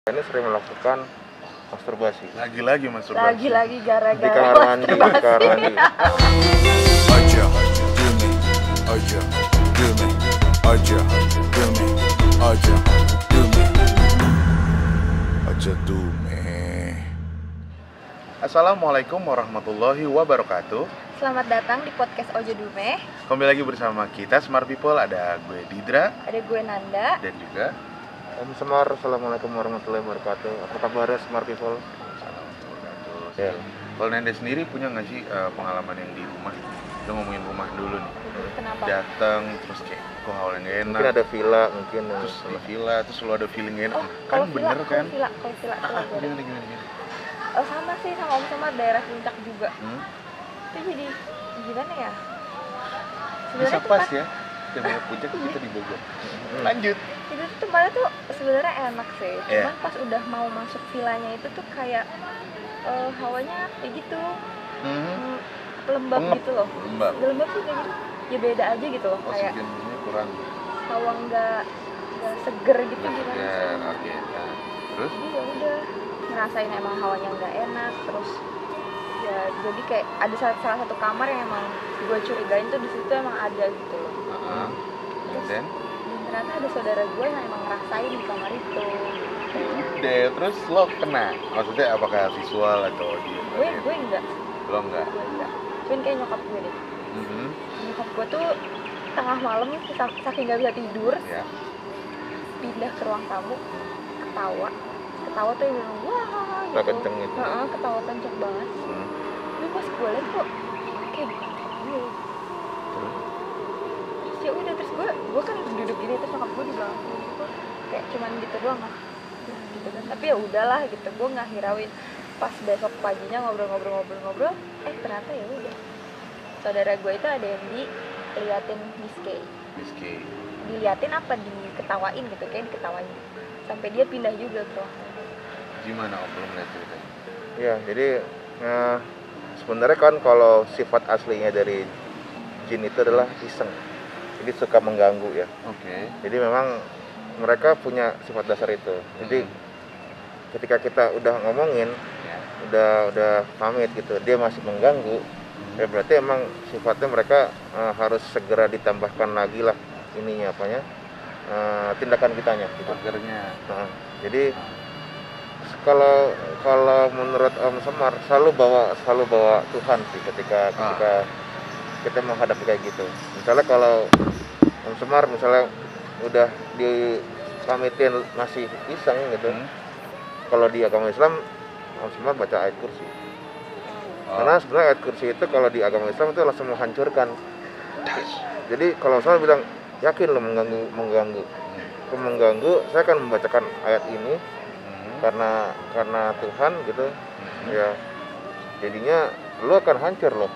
Ini sering melakukan masturbasi. Lagi-lagi masturbasi. Lagi-lagi Di gara-gara kamar mandi, di kamar mandi. Aja, do me, aja, do me, aja, do me, aja, do me, aja, do me. Assalamualaikum warahmatullahi wabarakatuh. Selamat datang di podcast Ojo Dume. Kembali lagi bersama kita Smart People. Ada gue Didra Ada gue Nanda. dan juga Om Semar, assalamualaikum warahmatullahi wabarakatuh. Apa kabar Smart People? Assalamualaikum warahmatullahi Ya. wabarakatuh. Kalau Nanda sendiri punya nggak sih pengalaman yang di rumah? Kita ngomongin rumah dulu nih. Kenapa? Datang terus kayak kok hawalnya nggak enak. Mungkin ada villa, mungkin Terus di villa, terus lu ada feeling nggak enak. Oh, Kan kalau villa, bener kan? Kalau villa gue ada. Gimana? Oh, sama sih sama Om sama daerah puncak juga. Hmm? Itu jadi gimana ya? Bisa tuh pas kan- ya. Daerah puncak kita di Bogor. Lanjut. Itu tuh tempatnya tuh sebenarnya enak sih. Iya. Cuman pas udah mau masuk villanya itu tuh kayak hawanya kayak gitu. Hmm. Lembab Pengep. gitu loh. Lembab. Ya, lembab sih kayak gitu. Ya beda aja gitu loh. Kayak Oksigennya kurang. hawa nggak seger gitu gimana Ya, sih? oke. Nah, terus? Jadi ya udah ngerasain emang hawanya nggak enak, terus ya jadi kayak ada salah satu kamar yang emang gue curigain tuh di situ emang ada gitu loh. And then? Dan ternyata ada saudara gue yang emang ngerasain di kamar itu. Udah, terus lo kena? Maksudnya apakah visual atau dia? Gue enggak, Lo enggak? gue enggak. Cuman kayak nyokap gue deh. Mhm. Nyokap gue tuh tengah malam saking gak bisa tidur, Ya. pindah ke ruang tamu, ketawa tuh yang bilang wah Ketawa gitu. kenceng gitu. Heeh, ketawa kenceng banget. Hmm. Tapi pas gue liat kok kayak gue. Terus ya udah, terus gue kan duduk gini, terus nyokap gue di belakang gue gitu. Kayak cuman gitu doang lah. Gitu kan. Tapi ya udahlah gitu, gue nggak hirauin. Pas besok paginya ngobrol, ternyata ya udah. Saudara gue itu ada yang diliatin Miske. Whiskey. Diliatin apa diketawain gitu, kayak diketawain. Sampai dia pindah juga ke ruang tamu. Gimana om belum lihat ceritanya? Ya, jadi sebenarnya kan kalau sifat aslinya dari jin itu adalah iseng. Jadi suka mengganggu ya. Oke. Jadi memang mereka punya sifat dasar itu. Jadi ketika kita udah ngomongin, Ya. udah pamit gitu, dia masih mengganggu, ya berarti emang sifatnya mereka harus segera ditambahkan lagi lah ininya apanya tindakan kitanya gitu. Pagernya. Nah, jadi kalau menurut Om Semar selalu bawa Tuhan sih ketika kita menghadapi kayak gitu. Misalnya kalau Om Semar misalnya udah dipamitin masih iseng gitu, kalau di agama Islam Om Semar baca ayat kursi. Karena sebenarnya ayat kursi itu kalau di agama Islam itu langsung menghancurkan. Jadi kalau saya bilang yakin lo mengganggu, saya akan membacakan ayat ini karena Tuhan gitu, ya jadinya lo akan hancur lo.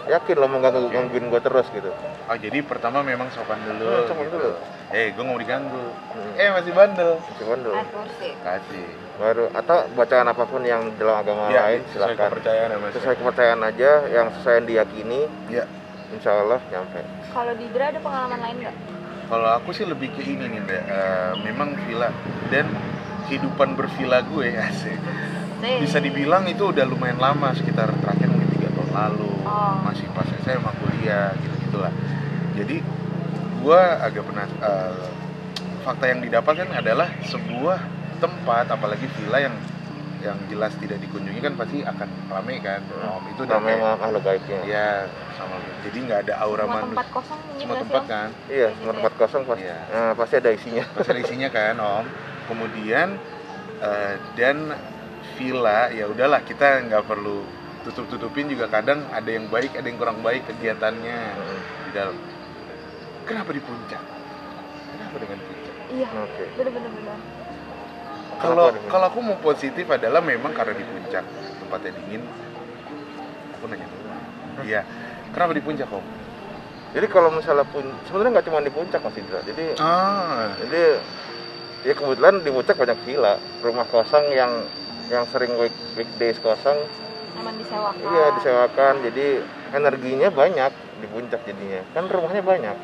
Yakin lo gangguin gue terus gitu. Oh jadi pertama memang sopan dulu. Sopan gitu. dulu. Gue nggak mau diganggu. Masih bandel. Cuman dulu. Ayat kursi. Kasih. Baru atau bacaan apapun yang dalam agama Ya, lain sesuai silakan. kepercayaan ya mas. Sesuai kepercayaan aja, yang sesuai yang diyakini, Ya. insya Allah nyampe. Kalau Didra ada pengalaman lain nggak? Kalau aku sih lebih ke ini nih, memang villa dan kehidupan bervilla gue asik. Bisa dibilang itu udah lumayan lama, sekitar terakhir mungkin 3 tahun lalu. Oh. Masih pas SMA kuliah gitu-gitulah. Jadi gue agak pernah fakta yang didapatkan adalah sebuah tempat, apalagi villa yang jelas tidak dikunjungi kan pasti akan ramai kan. Itu udah Namanya kayak- makhluk gaibnya. ya sama jadi nggak ada aura Semua manusia. tempat kosong gitu Semua nggak sih, tempat Om? kan. Iya, semua tempat kosong pasti, Iya. pasti ada isinya. Pasti ada isinya kan om. Kemudian dan villa ya udahlah kita nggak perlu tutupin juga, kadang ada yang baik ada yang kurang baik kegiatannya di dalam. Kenapa di puncak? Kenapa dengan puncak? Iya, Oke. bener-bener. Kalau aku mau positif adalah memang karena di puncak tempatnya dingin. Aku nanya dulu. Iya. Kenapa di puncak om? Jadi kalau misalnya sebenarnya nggak cuma di puncak Mas Indra. Jadi ya kebetulan di puncak banyak villa, rumah kosong yang sering weekdays kosong. Emang disewakan. Iya, disewakan. Jadi energinya banyak di puncak jadinya. Kan rumahnya banyak.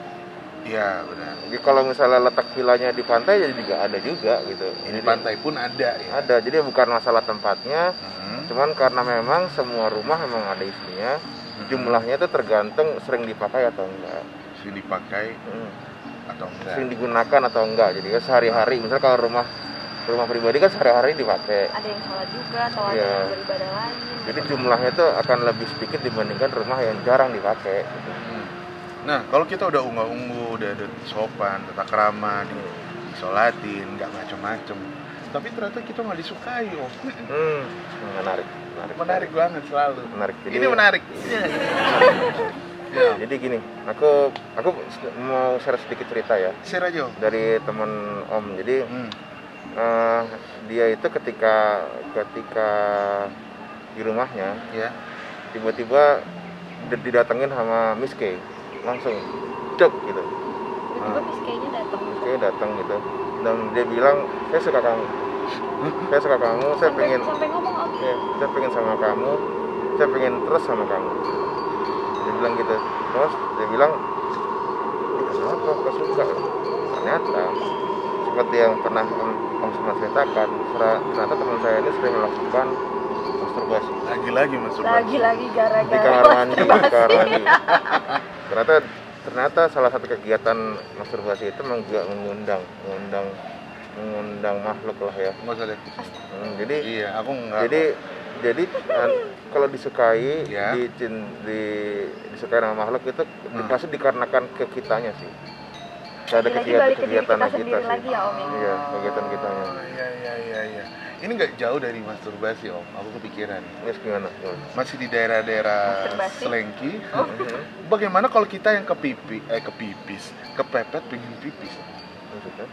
Iya benar. Jadi kalau misalnya letak villanya di pantai jadi juga ada juga gitu. Ini Jadi pantai pun ada ya. ada. Jadi bukan masalah tempatnya, Hmm. cuman karena memang semua rumah memang ada isinya. Jumlahnya itu tergantung sering dipakai atau enggak. Sering dipakai Hmm. atau enggak? Sering digunakan atau enggak. Jadi kan sehari-hari, misalnya kalau rumah pribadi kan sehari-hari dipakai. Ada yang sholat juga atau ada Iya. yang beribadah lain. Jadi jumlahnya itu akan lebih sedikit dibandingkan rumah yang jarang dipakai. Gitu. Hmm. Nah, kalau kita udah unggah-ungguh, udah sopan, tata krama, disolatin, nggak macem-macem, tapi ternyata kita nggak disukai, Om. Menarik. Menarik banget selalu. Menarik. Jadi, Ini menarik. Ya. Jadi gini, aku mau share sedikit cerita ya Share aja, Om. dari temen Om. Jadi Hmm. dia itu ketika di rumahnya Ya. tiba-tiba didatengin sama Miss K, langsung cek gitu. Tiba-tiba Miss kayaknya datang. Miss K datang gitu dan dia bilang saya suka kamu, saya pengen sampai ngomong Om. ya, saya pengen sama kamu, saya pengen terus sama kamu. Dia bilang gitu. Terus dia bilang, kenapa kau suka? Ternyata seperti yang pernah Om Semar ceritakan, ternyata teman saya ini sering melakukan masturbasi Lagi-lagi masuk. Lagi-lagi di gara-gara kamar mandi. masturbasi. Ternyata salah satu kegiatan masturbasi itu mengundang makhluk lah ya. Nggak usah deh. Jadi Iya, aku nggak. jadi kalau disukai, Ya. disukai sama makhluk itu pasti dikarenakan ke kitanya sih. Ada Lagi-lagi balik ke diri kegiatan kita kita sendiri sih. lagi ya Om ini. Iya, kegiatan kitanya. Iya. Ini nggak jauh dari masturbasi, Om. Aku kepikiran. Yes, gimana? Masih di daerah-daerah Masturbasi? Selengki. Mhm. Bagaimana kalau kita yang kepepet pengen pipis? Maksudnya?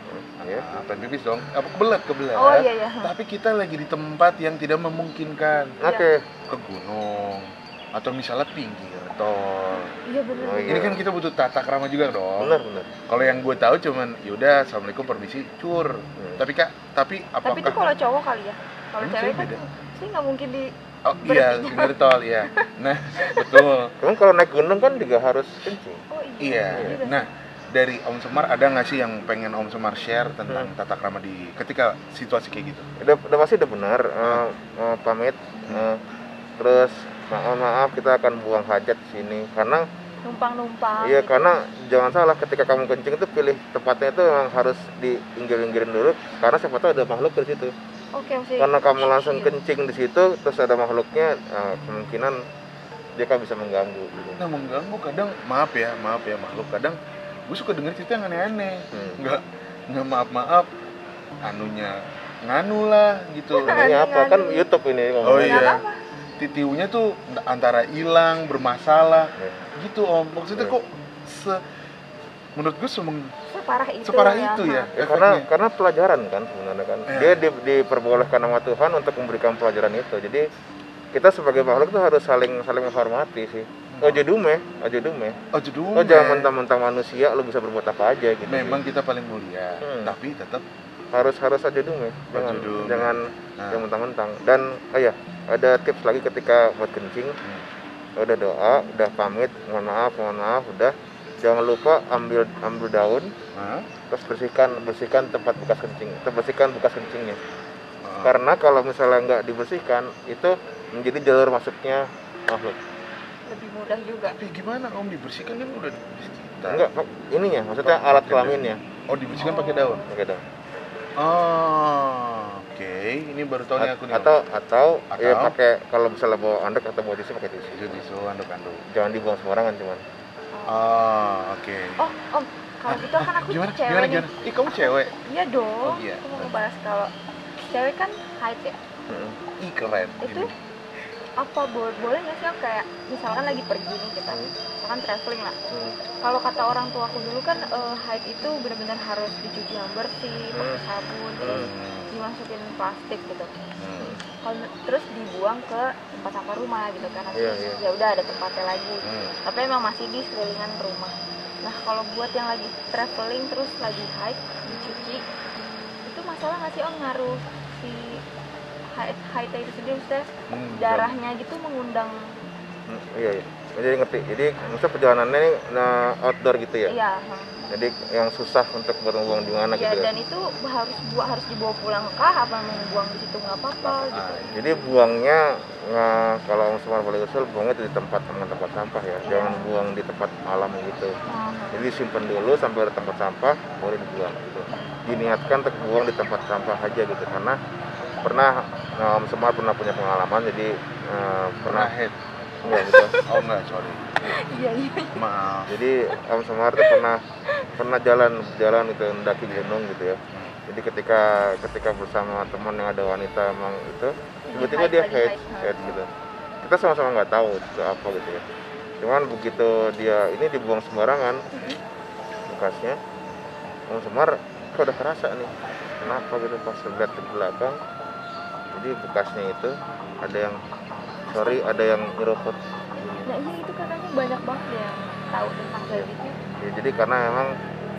Ya. Pengen pipis dong. Apa kebelet? Oh iya. Tapi kita lagi di tempat yang tidak memungkinkan. Oke. Ke gunung atau misalnya pinggir tol. Iya benar. Oh, iya. Ini kan kita butuh tata krama juga dong. Benar. Kalau yang gue tahu cuman yaudah assalamualaikum permisi cur. Tapi apakah Tapi itu kalau cowok kali ya. Kalau Emang cewek cewek kan beda? sih nggak mungkin di oh iya pinggir tol iya. Nah betul. Cuman kalau naik gunung kan juga harus kencing. Oh Iya. Iya. Nah dari Om Semar ada nggak sih yang pengen Om Semar share tentang tata krama di ketika situasi kayak gitu? Udah pasti udah benar. Pamit. Terus maaf kita akan buang hajat di sini karena numpang. iya gitu. karena jangan salah ketika kamu kencing itu pilih tempatnya itu memang harus diinggir-inggirin dulu karena siapa tahu ada makhluk di situ. Oke, mesti. Karena kamu langsung Iya. kencing di situ terus ada makhluknya, kemungkinan dia kan bisa mengganggu gitu. Nah mengganggu kadang maaf ya makhluk kadang gue suka denger cerita yang aneh-aneh. Nggak maaf anunya nganu lah gitu. Ini apa kan YouTube ini Oh ngomongnya. iya. Titiunya tuh antara hilang, bermasalah, gitu Om. Maksudnya kok menurut gue separah itu ya. Ya, efeknya. karena pelajaran kan sebenarnya kan. Iya. Dia diperbolehkan sama Tuhan untuk memberikan pelajaran itu. Jadi kita sebagai makhluk tuh harus saling menghormati sih. Ojo dume. Oh judul. Oh jangan mentang-mentang manusia lu bisa berbuat apa aja gitu. Memang kita paling mulia, tapi tetap harus aja dume. Jangan yang mentang-mentang. Dan ada tips lagi ketika buat kencing. Udah doa, udah pamit, mohon maaf, udah. Jangan lupa ambil daun, terus bersihkan tempat bekas kencingnya. Karena kalau misalnya nggak dibersihkan, itu menjadi jalur masuknya makhluk. Lebih mudah juga. Tapi gimana Om dibersihkan kan udah dibersihkan? Enggak, ininya, maksudnya alat kelaminnya. Oh dibersihkan pakai daun. Pakai daun. Oh, oke. Ini baru tahu nih aku nih. Om. Atau ya pakai kalau misalnya bawa anduk atau bawa tisu pakai tisu. Tisu anduk-anduk. Jangan dibuang sembarangan cuman. Oh, oke. Oh, Om, kalau gitu kan aku cewek nih. Ih, kamu cewek? Iya dong. Oh, iya. Aku mau ngebahas kalau cewek kan haid ya. Ih, keren. Itu apa boleh nggak sih Om, kayak misalkan lagi pergi nih kita, misalkan traveling lah. Kalau kata orang tua aku dulu kan haid itu benar-benar harus dicuci yang bersih, pakai sabun, terus dimasukin plastik gitu. Kalau terus dibuang ke tempat sampah rumah gitu kan. Ya udah ada tempatnya lagi. Tapi emang masih di sekelilingan rumah. Nah kalau buat yang lagi traveling terus lagi haid dicuci, itu masalah nggak sih Om, ngaruh si haidnya itu sendiri, maksudnya darahnya gitu mengundang. Iya. Jadi ngerti. Jadi maksudnya perjalanannya ini outdoor gitu ya. Iya. Jadi yang susah untuk berbuang di mana Iya, gitu ya. dan itu harus dibawa pulang kah? Apa mau buang di situ nggak apa-apa gitu? Jadi buangnya kalau Om Semar boleh usul buangnya itu di tempat sampah ya. Jangan buang di tempat alam gitu. Jadi simpen dulu sampai ada tempat sampah baru dibuang gitu. Diniatkan untuk buang di tempat sampah aja gitu karena pernah Om Semar pernah punya pengalaman jadi pernah head. enggak gitu. Oh enggak, sorry. Iya. Maaf. Jadi Om Semar tuh pernah jalan itu mendaki gunung gitu ya. Jadi ketika bersama teman yang ada wanita emang itu tiba-tiba dia head gitu. Kita sama-sama nggak tahu itu apa gitu ya. Cuman begitu dia ini dibuang sembarangan bekasnya, Om Semar kok udah kerasa nih. Kenapa gitu pas lihat ke belakang. Jadi bekasnya itu ada yang nyeruput. Nah iya itu katanya banyak banget yang tahu tentang kayak gitu. Ya, jadi karena memang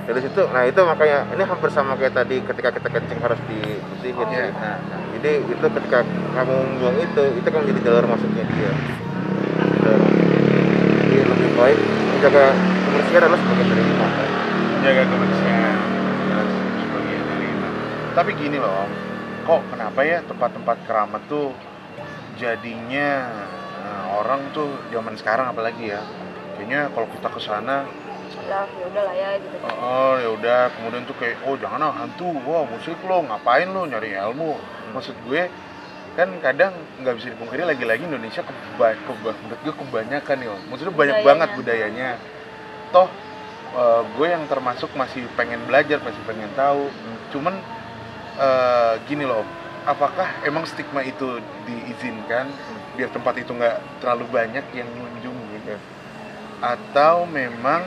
dari situ, nah itu makanya ini hampir sama kayak tadi ketika kita kencing harus dibersihin. Iya. Nah, jadi itu ketika kamu membuang itu kan menjadi jalur masuknya dia. Jadi lebih baik menjaga kebersihan adalah sebagai dari iman. Jaga kebersihan sebagai dari iman. Tapi gini loh Om, kok kenapa ya tempat-tempat keramat tuh jadinya orang tuh zaman sekarang apalagi ya, kayaknya kalau kita ke sana Ya udahlah ya gitu. oh ya udah, kemudian tuh kayak oh jangan hantu, wah musik lo, ngapain lo nyari ilmu. Maksud gue kan kadang nggak bisa dipungkiri lagi-lagi Indonesia menurut gue kebanyakan ya, maksudnya banyak banget budayanya. Toh gue yang termasuk masih pengen belajar, masih pengen tahu. Cuman gini loh, apakah emang stigma itu diizinkan biar tempat itu nggak terlalu banyak yang mengunjungi gitu? Atau memang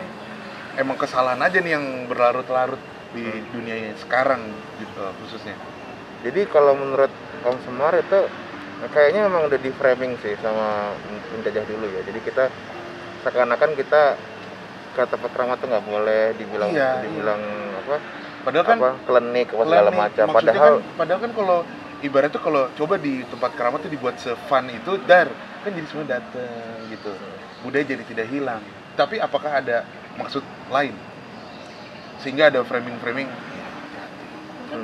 kesalahan aja nih yang berlarut-larut di dunia sekarang gitu khususnya? Jadi kalau menurut Om Semar itu kayaknya memang udah di framing sih sama penjajah dulu ya. Jadi kita seakan-akan kita ke tempat keramat tuh nggak boleh dibilang apa? Padahal kan klinik apa segala macam. Padahal kan kalau ibaratnya kalau coba di tempat keramat tuh dibuat se-fun itu kan jadi semua datang gitu. Budaya jadi tidak hilang. Tapi apakah ada maksud lain sehingga ada framing? Mungkin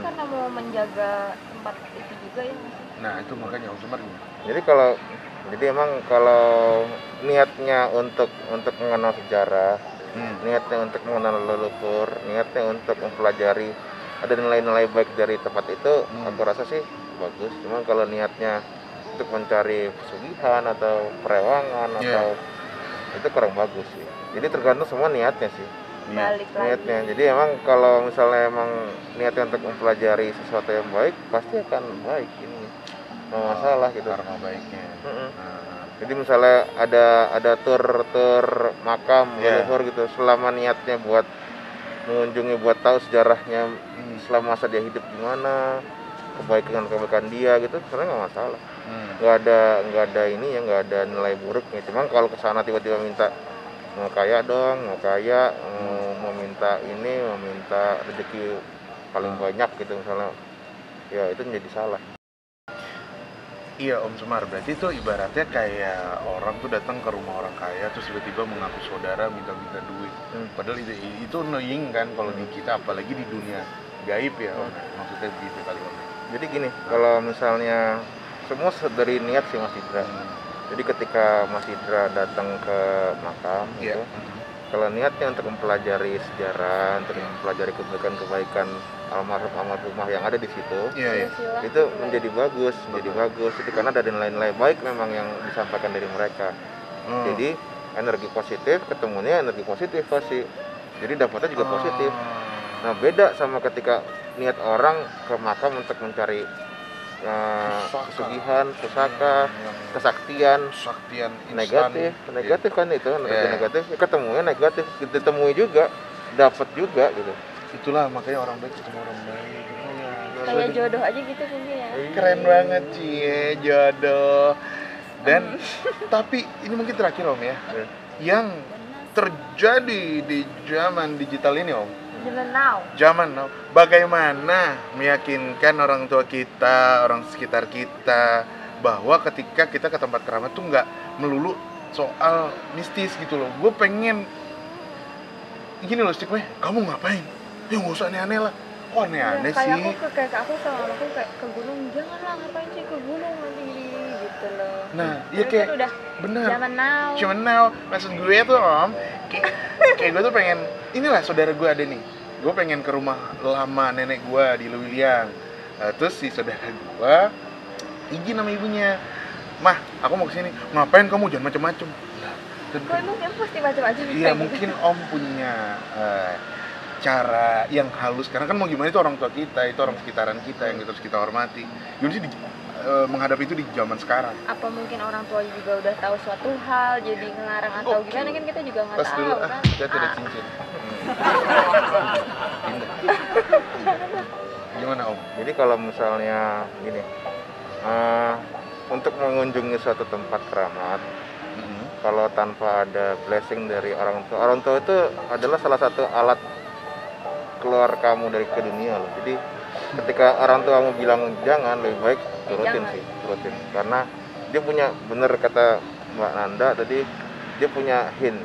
karena mau menjaga tempat itu juga ya. Nah itu makanya Om Semar gimana? Jadi emang kalau niatnya untuk mengenal sejarah, niatnya untuk mengenal leluhur, niatnya untuk mempelajari ada nilai-nilai baik dari tempat itu, aku rasa sih bagus. Cuman kalau niatnya untuk mencari pesugihan atau perewangan atau itu kurang bagus sih. Jadi tergantung semua niatnya sih. Balik lagi. Niatnya. Jadi emang kalau misalnya emang niatnya untuk mempelajari sesuatu yang baik, pasti akan baik ini. Nggak masalah gitu. Karma baiknya. Jadi misalnya ada tur makam leluhur gitu, selama niatnya buat mengunjungi, buat tahu sejarahnya selama masa dia hidup gimana, kebaikan dia gitu, sebenarnya nggak masalah. Nggak ada ini ya, nggak ada nilai buruknya. Cuman kalau kesana tiba-tiba minta mau kaya dong, mau minta ini, mau minta rezeki paling banyak gitu misalnya, ya itu menjadi salah. Iya Om Semar, berarti itu ibaratnya kayak orang tuh datang ke rumah orang kaya terus tiba-tiba mengaku saudara minta duit. Padahal itu annoying kan kalau di kita, apalagi di dunia gaib ya Om. Maksudnya begitu kali Om. Jadi gini, kalau misalnya semua dari niat sih Mas Indra. Jadi ketika Mas Indra datang ke makam gitu, kalau niatnya untuk mempelajari sejarah, untuk mempelajari kebaikan-kebaikan almarhumah yang ada di situ, itu menjadi bagus. Jadi karena ada nilai-nilai baik memang yang disampaikan dari mereka. Jadi energi positif ketemunya energi positif pasti. Jadi dapatnya juga positif. Nah beda sama ketika niat orang ke makam untuk mencari pesugihan, pusaka, kesaktian negatif kan itu negatif, ketemunya negatif, ditemui juga, dapat juga gitu. Itulah makanya orang baik ketemu orang baik. Kayak jodoh aja gitu mungkin ya. Keren banget Cie, jodoh. Dan tapi ini mungkin terakhir Om ya, yang terjadi di zaman digital ini Om. Zaman now. Bagaimana meyakinkan orang tua kita, orang sekitar kita bahwa ketika kita ke tempat keramat tuh nggak melulu soal mistis gitu loh. Gue pengen gini loh stigma, kamu ngapain? Ya nggak usah aneh-aneh lah. Kok aneh-aneh sih? Kayak aku sama aku kayak ke gunung, janganlah ngapain sih ke gunung nanti gini gitu loh. Nah, iya Tapi kayak kan udah bener. zaman now. Cuman now, maksud gue tuh Om, kayak gue tuh pengen, inilah saudara gue ada nih. Gue pengen ke rumah lama nenek gue di Lewiliang. Terus si saudara gue izin sama ibunya, mah aku mau kesini. Ngapain kamu, jangan macem-macem. Nah, Kok emang dia pasti macam-macam? iya mungkin Om punya cara yang halus, karena kan mau gimana itu orang tua kita, itu orang sekitaran kita yang terus kita hormati. Gimana sih menghadapi itu di zaman sekarang? Apa mungkin orang tua juga udah tahu suatu hal jadi ngelarang atau Oke. gimana kan kita juga nggak Pas tahu dulu kan. kita ada cincin. Gimana Om? Jadi kalau misalnya gini, untuk mengunjungi suatu tempat keramat, kalau tanpa ada blessing dari orang tua itu adalah salah satu alat keluar kamu dari ke dunia loh. Jadi ketika orang tua kamu bilang jangan, lebih baik turutin Jangan. sih, turutin. Karena dia punya, bener kata Mbak Nanda tadi, dia punya hint,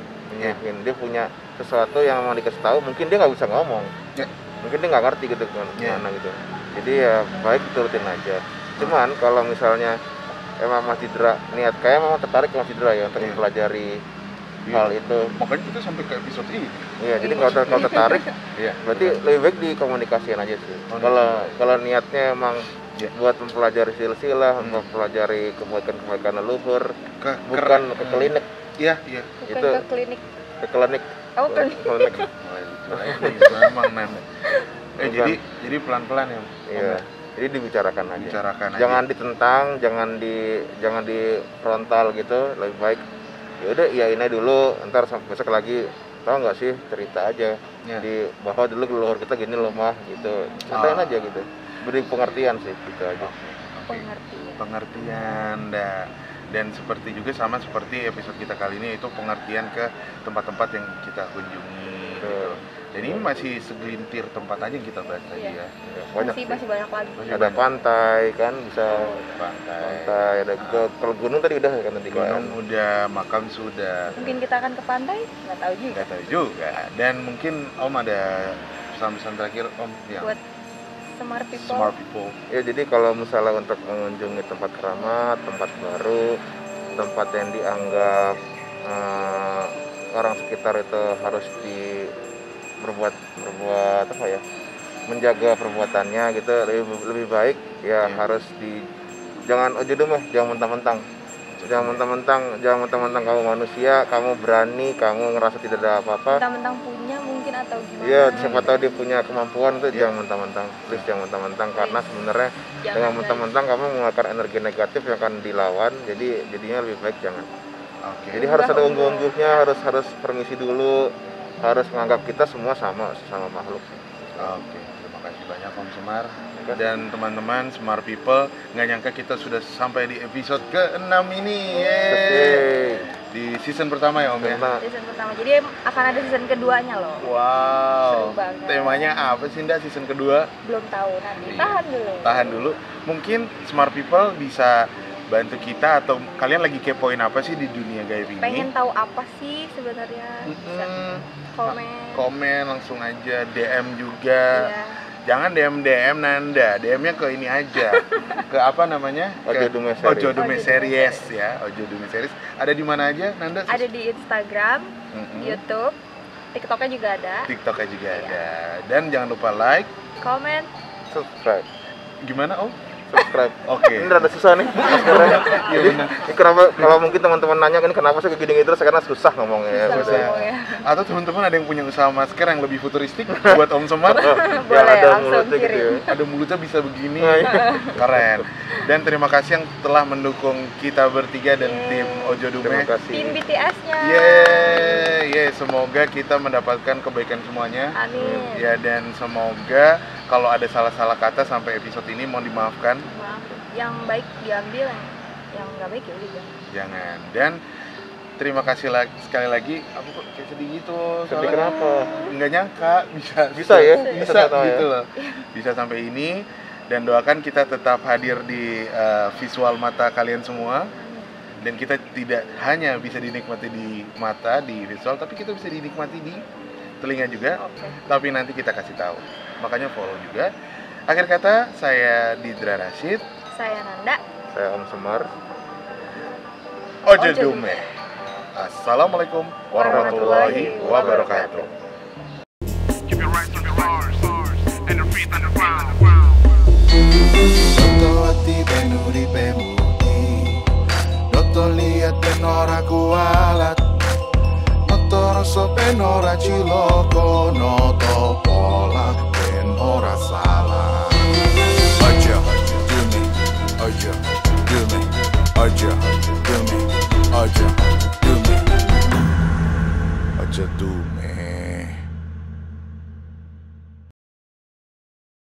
dia punya sesuatu yang mau dikasih tahu, mungkin dia nggak bisa ngomong, Ya. mungkin dia nggak ngerti gitu kan, Ya. gimana gitu. Jadi ya baik turutin aja. Cuman kalau misalnya emang Mas Didra niat, kayak memang tertarik Mas Didra ya untuk Iya. mempelajari Iya. hal itu. Makanya kita sampai ke episode ini. Iya, jadi kalau tertarik, Iya. berarti lebih baik dikomunikasikan aja sih. Oh, Kalau niatnya emang Iya. buat mempelajari silsilah, mempelajari kebaikan-kebaikan leluhur, bukan ke klinik, Iya, iya. Bukan itu ke klinik. ke klinik. Oh, klinik. Klinik. Memang Nanda. Jadi pelan-pelan ya. Om, Iya. ya? Jadi dibicarakan aja. Bicarakan aja. Jangan ditentang, jangan di frontal gitu. Lebih baik ya udah iyain aja dulu. Ntar besok lagi, tahu nggak sih, cerita aja. Ya. Di bahwa dulu leluhur kita gini loh mah gitu. Ceritain aja gitu. Beri pengertian sih gitu aja. Pengertian. Pengertian dan seperti juga sama seperti episode kita kali ini, itu pengertian ke tempat-tempat yang kita kunjungi gitu. Dan ini masih segelintir tempat aja yang kita bahas tadi Iya. ya. Ya, banyak Masih banyak lagi. ada pantai kan, bisa Pantai, ada kalau gunung tadi udah kan tadi kan. gunung udah, makam sudah. Mungkin kita akan ke pantai, nggak tahu juga. Nggak tahu juga. Dan mungkin Om ada pesan-pesan terakhir Om yang Buat smart people. smart people. Ya jadi kalau misalnya untuk mengunjungi tempat keramat, tempat baru, tempat yang dianggap orang sekitar itu harus berbuat apa ya, menjaga perbuatannya gitu, lebih baik ya harus jangan jangan mentang-mentang kamu manusia, kamu berani, kamu ngerasa tidak ada apa-apa. Mentang-mentang punya mungkin atau gimana. Iya, siapa tahu dia punya kemampuan tuh, jangan mentang-mentang, please jangan mentang-mentang, karena sebenarnya Jangan, dengan guys. mentang-mentang kamu mengeluarkan energi negatif yang akan dilawan, jadinya lebih baik jangan. Oke. Jadi harus ada ungguh-ungguhnya, harus permisi dulu, harus menganggap kita semua sama makhluk. Oke, terima kasih banyak Om Semar dan teman-teman Smart People. Nggak nyangka kita sudah sampai di episode ke-6 ini. Yeay. Di season pertama ya Om ya. Karena Season pertama. Jadi akan ada season keduanya loh. Wow. Seru banget. Temanya apa sih Nda season kedua? Belum tahu nanti. Iya. Tahan dulu. Tahan dulu. Mungkin Smart People bisa bantu kita, atau kalian lagi kepoin apa sih di dunia gaib ini? Pengen tahu apa sih sebenarnya? Bisa komen. Komen langsung aja, DM juga. Iya. Jangan DM Nanda, DM-nya ke ini aja. Ke apa namanya? Ojo Dume Series. Ojo Dume Ojo Dume Series ya. Ojo Dume Series. Ada di mana aja Nanda? Ada di Instagram, Mm-mm. YouTube, TikToknya juga ada. TikToknya juga Iya. ada. Dan jangan lupa like. Komen. subscribe. Gimana Om? Subscribe. Oke. Ini rada susah nih sekarang. Jadi ini kenapa, kalau mungkin teman-teman nanya ini kenapa sih gini terus, karena susah ngomongnya ya. Susah Udah. ngomongnya. Atau teman-teman ada yang punya usaha masker yang lebih futuristik buat Om Semar? Yang Boleh, ada langsung mulutnya gitu kirim. ya. Ada mulutnya bisa begini. Nah, iya. Keren. Dan terima kasih yang telah mendukung kita bertiga dan Yeay. tim Ojo Dume. Terima kasih. Tim BTS-nya. Yeay, semoga kita mendapatkan kebaikan semuanya. Amin. Ya, dan semoga kalau ada salah-salah kata sampai episode ini mohon dimaafkan. Maaf. Yang baik diambil, yang nggak baik ya udah jangan. Jangan. Dan terima kasih sekali lagi. Aku kok kayak sedih gitu. Sedih kenapa? Nggak nyangka Bisa ya? Bisa Bisa gitu ya? loh. Bisa sampai ini. Dan doakan kita tetap hadir di visual mata kalian semua. dan kita tidak hanya bisa dinikmati di mata, di visual, tapi kita bisa dinikmati di telinga juga. Oke. Tapi nanti kita kasih tahu, makanya follow juga. Akhir kata, saya Didra Rashid, Saya Nanda. Saya Om Semar. Ojo Ojo Dume. Assalamualaikum warahmatullahi wabarakatuh. Keep your rights on the stars and your feet on the ground. Noto ati benuri pemudi, noto lihat penora kualat, noto rasa penora ciloko, noto pola penora salah. Aja dumi, aja dumi, aja dumi, aja dumi, aja dumi.